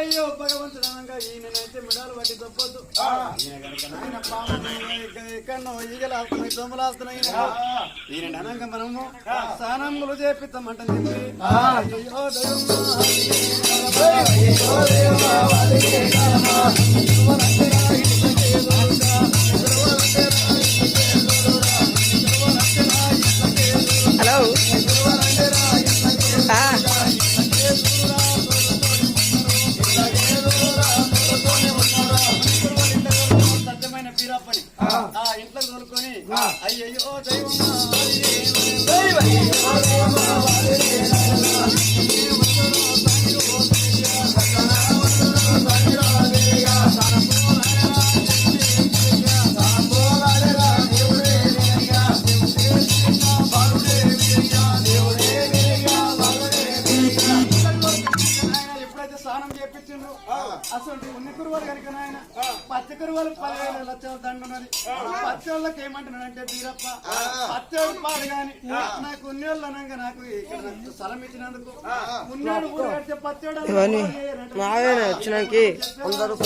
అయ్యో భగవంతుడనంగా ఈయనైతే మెడాలు పట్టి తప్పొద్దు. ఎక్కడో ఈగలు ఆస్తున్నాయి, దొమ్మలు ఆస్తున్నాయి. ఈయన అనంగా మనము స్నానములు చేపిస్తామంట చెప్పి అయ్యో హలో సత్యమైన పీరప్పని ఇంట్లో తోలుకొని అయ్యయ్యో దైవం అసలు ఉన్ని కురువాలు కనుక నాయన పత్తి కురువాలు 10,000 లక్షల దండున్నది. పత్తి వాళ్ళకి ఏమంటున్నాడంటే బీరప్ప పత్తి వాళ్ళు పాడు గాని నాకు ఉన్నోళ్ళు అనగా నాకు ఇక్కడ నాకు స్థలం ఇచ్చినందుకు ఉన్నోడు ఊరు కడితే పత్తి వచ్చినాకి అందరూ